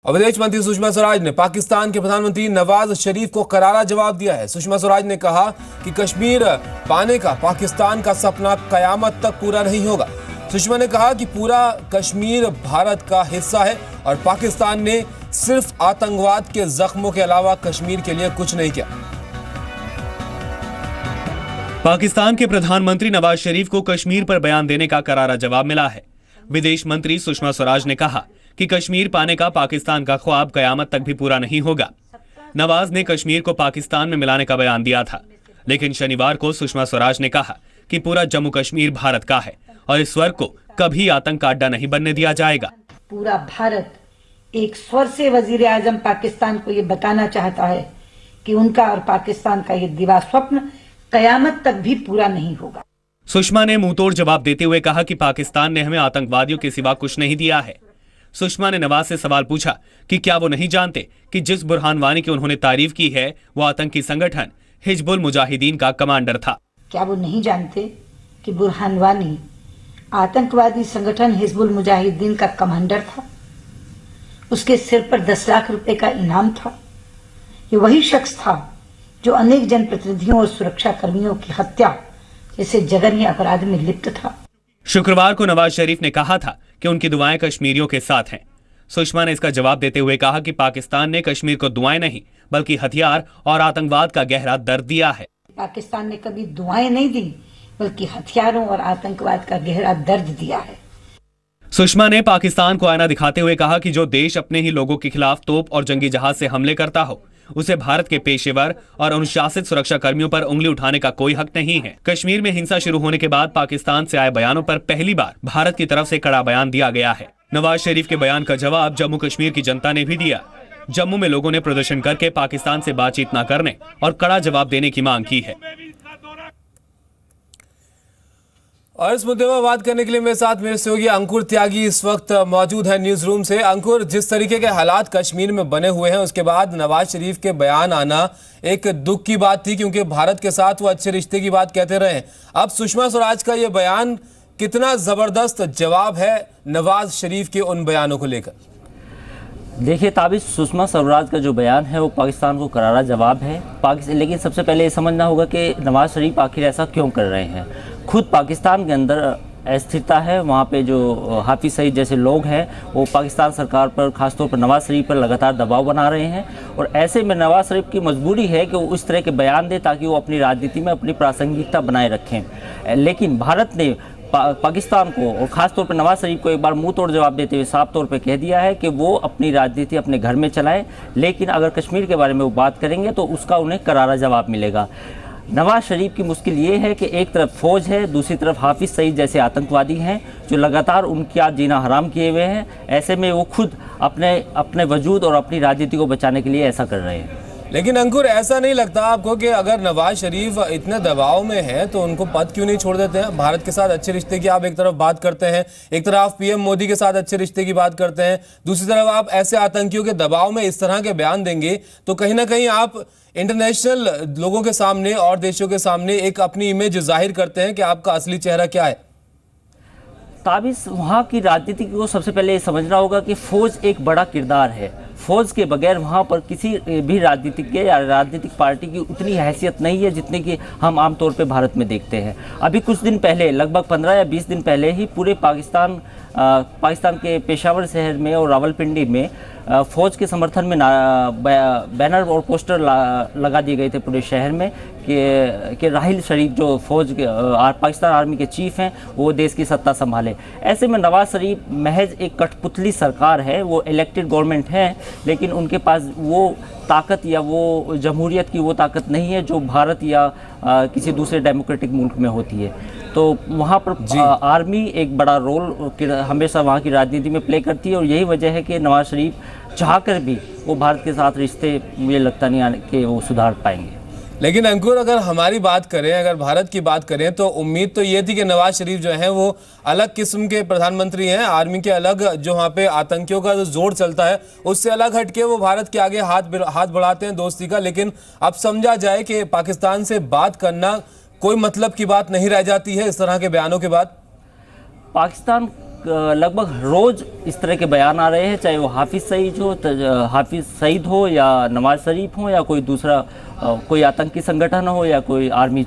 और विदेश मंत्री सुषमा स्वराज ने पाकिस्तान के प्रधानमंत्री नवाज शरीफ को करारा जवाब दिया है। सुषमा स्वराज ने कहा कि कश्मीर पाने का पाकिस्तान का सपना कयामत तक पूरा नहीं होगा। सुषमा ने कहा कि पूरा कश्मीर भारत का हिस्सा है और पाकिस्तान ने सिर्फ आतंकवाद के जख्मों के अलावा कश्मीर के लिए कुछ नहीं किया। पाकिस्तान के प्रधानमंत्री नवाज शरीफ को कश्मीर पर बयान देने का करारा जवाब मिला है। विदेश मंत्री सुषमा स्वराज ने कहा कि कश्मीर पाने का पाकिस्तान का ख्वाब कयामत तक भी पूरा नहीं होगा। नवाज ने कश्मीर को पाकिस्तान में मिलाने का बयान दिया था, लेकिन शनिवार को सुषमा स्वराज ने कहा कि पूरा जम्मू कश्मीर भारत का है और इस स्वर्ग को कभी आतंक का अड्डा नहीं बनने दिया जाएगा। पूरा भारत एक स्वर से वजीर आजम पाकिस्तान को ये बताना चाहता है कि उनका और पाकिस्तान का ये दिवा स्वप्न कयामत तक भी पूरा नहीं होगा। सुषमा ने मुंहतोड़ जवाब देते हुए कहा कि पाकिस्तान ने हमें आतंकवादियों के सिवा कुछ नहीं दिया है। सुषमा ने नवाज से सवाल पूछा कि क्या वो नहीं जानते कि जिस बुरहान वानी की उन्होंने तारीफ की है वो आतंकी संगठन हिजबुल मुजाहिदीन का कमांडर था। क्या वो नहीं जानते कि बुरहान वानी आतंकवादी संगठन हिजबुल मुजाहिदीन का कमांडर था? उसके सिर पर 10 लाख रुपए का इनाम था। ये वही शख्स था जो अनेक जनप्रतिनिधियों और सुरक्षा कर्मियों की हत्या जैसे जघन्य अपराध में लिप्त था। शुक्रवार को नवाज शरीफ ने कहा था कि उनकी दुआएं कश्मीरियों के साथ हैं। सुषमा ने इसका जवाब देते हुए कहा कि पाकिस्तान ने कश्मीर को दुआएं नहीं बल्कि हथियार और आतंकवाद का गहरा दर्द दिया है। पाकिस्तान ने कभी दुआएं नहीं दी बल्कि हथियारों और आतंकवाद का गहरा दर्द दिया है। सुषमा ने पाकिस्तान को आईना दिखाते हुए कहा कि जो देश अपने ही लोगों के खिलाफ तोप और जंगी जहाज से हमले करता हो उसे भारत के पेशेवर और अनुशासित सुरक्षा कर्मियों पर उंगली उठाने का कोई हक नहीं है। कश्मीर में हिंसा शुरू होने के बाद पाकिस्तान से आए बयानों पर पहली बार भारत की तरफ से कड़ा बयान दिया गया है। नवाज शरीफ के बयान का जवाब जम्मू कश्मीर की जनता ने भी दिया। जम्मू में लोगों ने प्रदर्शन करके पाकिस्तान से बातचीत न करने और कड़ा जवाब देने की मांग की है। और इस मुद्दे पर बात करने के लिए मेरे साथ मेरे सहयोगी अंकुर त्यागी इस वक्त मौजूद है न्यूज रूम से। अंकुर, जिस तरीके के हालात कश्मीर में बने हुए हैं उसके बाद नवाज शरीफ के बयान आना एक दुख की बात थी, क्योंकि भारत के साथ वो अच्छे रिश्ते की बात कहते रहे। अब सुषमा स्वराज का ये बयान कितना जबरदस्त जवाब है नवाज शरीफ के उन बयानों को लेकर? देखिए ताबिश, सुषमा स्वराज का जो बयान है वो पाकिस्तान को करारा जवाब है। लेकिन सबसे पहले ये समझना होगा कि नवाज शरीफ आखिर ऐसा क्यों कर रहे हैं। खुद पाकिस्तान के अंदर अस्थिरता है, वहाँ पे जो हाफिज सईद जैसे लोग हैं वो पाकिस्तान सरकार पर, खासतौर पर नवाज शरीफ पर लगातार दबाव बना रहे हैं और ऐसे में नवाज शरीफ की मजबूरी है कि वो इस तरह के बयान दें ताकि वो अपनी राजनीति में अपनी प्रासंगिकता बनाए रखें। लेकिन भारत ने पाकिस्तान को और ख़ासतौर पर नवाज शरीफ को एक बार मुंह तोड़ जवाब देते हुए साफ तौर पे कह दिया है कि वो अपनी राजनीति अपने घर में चलाएं, लेकिन अगर कश्मीर के बारे में वो बात करेंगे तो उसका उन्हें करारा जवाब मिलेगा। नवाज शरीफ की मुश्किल ये है कि एक तरफ फौज है, दूसरी तरफ हाफिज सईद जैसे आतंकवादी हैं जो लगातार उनका जीना हराम किए हुए हैं। ऐसे में वो खुद अपने वजूद और अपनी राजनीति को बचाने के लिए ऐसा कर रहे हैं। लेकिन अंकुर, ऐसा नहीं लगता आपको कि अगर नवाज शरीफ इतने दबाव में हैं तो उनको पद क्यों नहीं छोड़ देते हैं? भारत के साथ अच्छे रिश्ते की आप एक तरफ बात करते हैं, एक तरफ आप पीएम मोदी के साथ अच्छे रिश्ते की बात करते हैं, दूसरी तरफ आप ऐसे आतंकियों के दबाव में इस तरह के बयान देंगे तो कहीं ना कहीं आप इंटरनेशनल लोगों के सामने और देशों के सामने एक अपनी इमेज जाहिर करते हैं कि आपका असली चेहरा क्या है। ताबिश, वहाँ की राजनीति को सबसे पहले ये समझना होगा कि फौज एक बड़ा किरदार है। फौज के बगैर वहाँ पर किसी भी राजनीतिक के या राजनीतिक पार्टी की उतनी हैसियत नहीं है जितनी कि हम आमतौर पे भारत में देखते हैं। अभी कुछ दिन पहले, लगभग 15 या 20 दिन पहले ही पूरे पाकिस्तान के पेशावर शहर में और रावलपिंडी में फौज के समर्थन में बैनर और पोस्टर लगा दिए गए थे पूरे शहर में कि राहिल शरीफ जो पाकिस्तान आर्मी के चीफ हैं वो देश की सत्ता संभाले। ऐसे में नवाज शरीफ महज एक कठपुतली सरकार है, वो इलेक्टेड गवर्नमेंट है, लेकिन उनके पास वो ताकत या वो जमहूरियत की वो ताकत नहीं है जो भारत या किसी दूसरे डेमोक्रेटिक मुल्क में होती है। तो वहाँ पर आर्मी एक बड़ा रोल हमेशा वहाँ की राजनीति में प्ले करती है और यही वजह है कि नवाज शरीफ चाहकर भी वो भारत के साथ रिश्ते मुझे लगता नहीं कि वो सुधार पाएंगे। लेकिन अंकुर, अगर हमारी बात करें, अगर भारत की बात करें तो उम्मीद तो ये थी कि नवाज शरीफ जो है वो अलग किस्म के प्रधानमंत्री हैं, आर्मी के अलग, जो वहाँ पे आतंकियों का जो जोर चलता है उससे अलग हटके वो भारत के आगे हाथ बढ़ाते हैं दोस्ती का। लेकिन अब समझा जाए कि पाकिस्तान से बात करना कोई मतलब की बात नहीं रह जाती है इस तरह के बयानों के बाद। पाकिस्तान लगभग रोज़ इस तरह के बयान आ रहे हैं, चाहे वो हाफिज़ सईद हो या नवाज शरीफ हो या कोई दूसरा कोई आतंकी संगठन हो या कोई आर्मी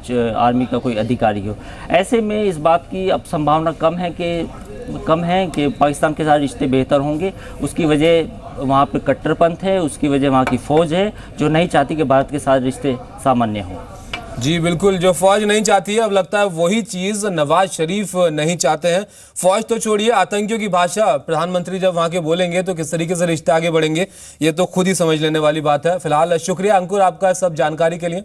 का कोई अधिकारी हो। ऐसे में इस बात की अब संभावना कम है कि पाकिस्तान के साथ रिश्ते बेहतर होंगे। उसकी वजह वहाँ पे कट्टरपंथ है, उसकी वजह वहाँ की फ़ौज है जो नहीं चाहती कि भारत के साथ रिश्ते सामान्य हों। जी बिल्कुल, जो फौज नहीं चाहती है, अब लगता है वही चीज नवाज शरीफ नहीं चाहते हैं। फौज तो छोड़िए, आतंकियों की भाषा प्रधानमंत्री जब वहां के बोलेंगे तो किस तरीके से रिश्ते आगे बढ़ेंगे, ये तो खुद ही समझ लेने वाली बात है। फिलहाल शुक्रिया अंकुर आपका सब जानकारी के लिए।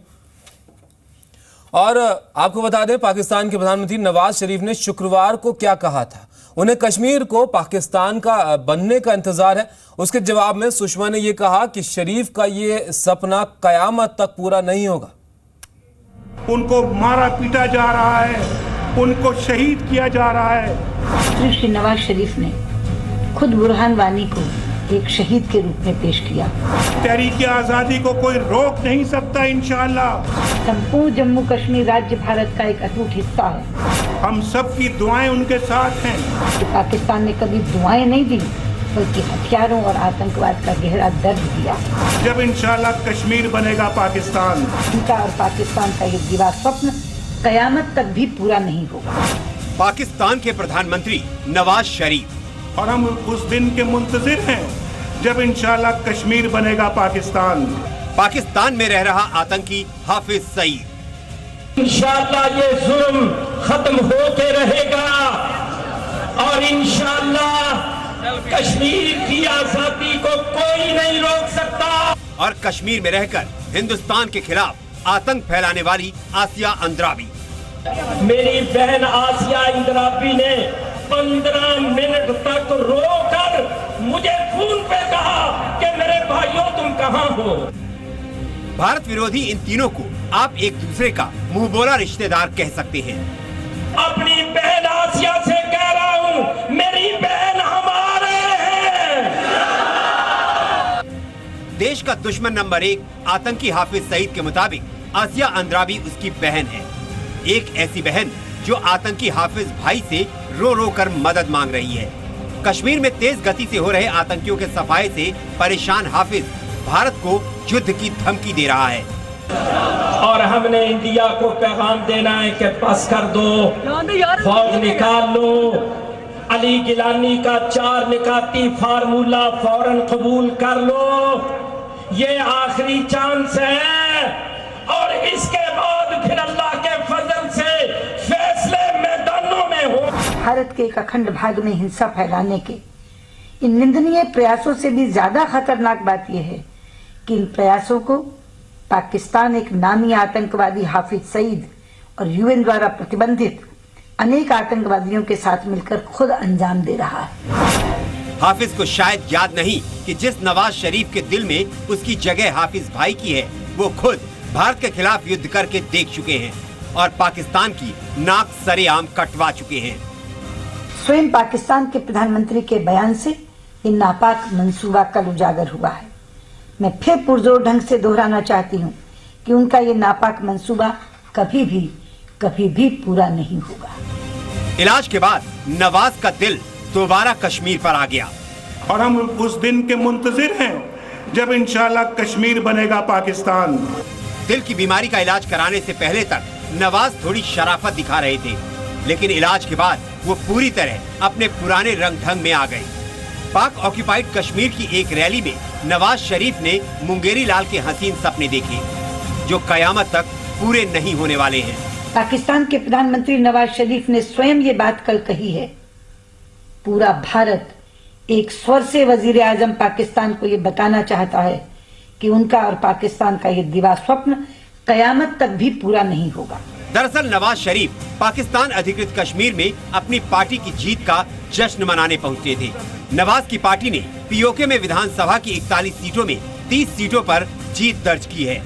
और आपको बता दें, पाकिस्तान के प्रधानमंत्री नवाज शरीफ ने शुक्रवार को क्या कहा था। उन्हें कश्मीर को पाकिस्तान का बनने का इंतजार है। उसके जवाब में सुषमा ने यह कहा कि शरीफ का ये सपना कयामत तक पूरा नहीं होगा। उनको मारा पीटा जा रहा है, उनको शहीद किया जा रहा है। श्री नवाज शरीफ ने खुद बुरहान वानी को एक शहीद के रूप में पेश किया। तहरीक आजादी को कोई रोक नहीं सकता। इंशाअल्लाह संपूर्ण जम्मू कश्मीर राज्य भारत का एक अटूट हिस्सा है। हम सबकी दुआएं उनके साथ हैं। कि पाकिस्तान ने कभी दुआएं नहीं दी, बल्कि हथियारों और आतंकवाद का गहरा दर्द दिया। जब इंशाअल्लाह कश्मीर बनेगा पाकिस्तान, उनका और पाकिस्तान का ये दिवा स्वप्न कयामत तक भी पूरा नहीं होगा। पाकिस्तान के प्रधानमंत्री नवाज शरीफ, और हम उस दिन के मुंतजिर हैं जब इंशाअल्लाह कश्मीर बनेगा पाकिस्तान। पाकिस्तान में रह रहा आतंकी हाफिज सईद, इंशाअल्लाह ये जुल्म खत्म होके रहेगा और इंशाअल्लाह कश्मीर की आजादी को कोई नहीं रोक सकता। और कश्मीर में रहकर हिंदुस्तान के खिलाफ आतंक फैलाने वाली आसिया अंद्राबी, मेरी बहन आसिया इंद्राबी ने 15 मिनट तक रोकर मुझे फोन पे कहा कि मेरे भाइयों तुम कहां हो। भारत विरोधी इन तीनों को आप एक दूसरे का मुंह बोला रिश्तेदार कह सकते हैं। अपनी बहन आसिया से कह रहा हूं, मेरी बहन हमारे हैं। देश का दुश्मन नंबर 1 आतंकी हाफिज सईद के मुताबिक आसिया अंद्राबी उसकी बहन है। एक ऐसी बहन जो आतंकी हाफिज भाई से रो रो कर मदद मांग रही है। कश्मीर में तेज गति से हो रहे आतंकियों के सफाये से परेशान हाफिज भारत को युद्ध की धमकी दे रहा है। और हमने इंडिया को पैगाम देना है कि बस कर दो, फौज निकाल लो। अली गिलानी का 4 निकाती फार्मूला फौरन कबूल कर लो। ये आखिरी चांस है और इसके बाद फिर अल्लाह के फजल से फैसले मैदानों में हो। भारत के एक अखंड भाग में हिंसा फैलाने के इन निंदनीय प्रयासों से भी ज्यादा खतरनाक बात यह है कि इन प्रयासों को पाकिस्तान एक नामी आतंकवादी हाफिज सईद और यूएन द्वारा प्रतिबंधित अनेक आतंकवादियों के साथ मिलकर खुद अंजाम दे रहा है। हाफिज को शायद याद नहीं कि जिस नवाज शरीफ के दिल में उसकी जगह हाफिज भाई की है, वो खुद भारत के खिलाफ युद्ध करके देख चुके हैं और पाकिस्तान की नाक सरेआम कटवा चुके हैं। स्वयं पाकिस्तान के प्रधानमंत्री के बयान से ये नापाक मंसूबा कल उजागर हुआ है। मैं फिर पुरजोर ढंग से दोहराना चाहती हूँ कि उनका ये नापाक मंसूबा कभी भी पूरा नहीं होगा। इलाज के बाद नवाज का दिल दोबारा कश्मीर पर आ गया और हम उस दिन के मुंतजिर हैं जब इंशाअल्लाह कश्मीर बनेगा पाकिस्तान। दिल की बीमारी का इलाज कराने से पहले तक नवाज थोड़ी शराफत दिखा रहे थे, लेकिन इलाज के बाद वो पूरी तरह अपने पुराने रंग ढंग में आ गए। पाक ऑक्युपाइड कश्मीर की एक रैली में नवाज शरीफ ने मुंगेरी लाल के हसीन सपने देखे जो कयामत तक पूरे नहीं होने वाले हैं। पाकिस्तान के प्रधानमंत्री नवाज शरीफ ने स्वयं ये बात कल कही है। पूरा भारत एक स्वर से वजीर आजम पाकिस्तान को ये बताना चाहता है कि उनका और पाकिस्तान का ये दिवा स्वप्न कयामत तक भी पूरा नहीं होगा। दरअसल नवाज शरीफ पाकिस्तान अधिकृत कश्मीर में अपनी पार्टी की जीत का जश्न मनाने पहुंचे थे। नवाज की पार्टी ने पीओके में विधानसभा की 41 सीटों में 30 सीटों पर जीत दर्ज की है।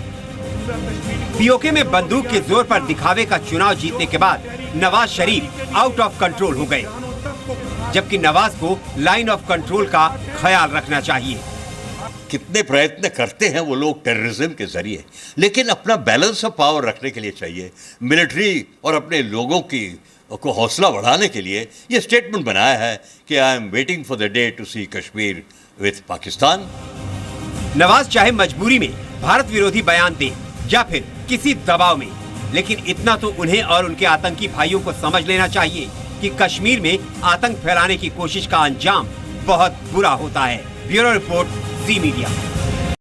पीओके में बंदूक के जोर पर दिखावे का चुनाव जीतने के बाद Nawaz Sharif out of control हो गए, जबकि नवाज को लाइन ऑफ कंट्रोल का ख्याल रखना चाहिए। कितने प्रयत्न करते हैं वो लोग टेररिज्म के जरिए, लेकिन अपना बैलेंस ऑफ पावर रखने के लिए चाहिए मिलिट्री और अपने लोगों की को हौसला बढ़ाने के लिए ये स्टेटमेंट बनाया है कि I am waiting for the day to see Kashmir with Pakistan. Nawaz चाहे मजबूरी में भारत विरोधी बयान दे या फिर किसी दबाव में, लेकिन इतना तो उन्हें और उनके आतंकी भाइयों को समझ लेना चाहिए कि कश्मीर में आतंक फैलाने की कोशिश का अंजाम बहुत बुरा होता है। ब्यूरो रिपोर्ट, जी मीडिया।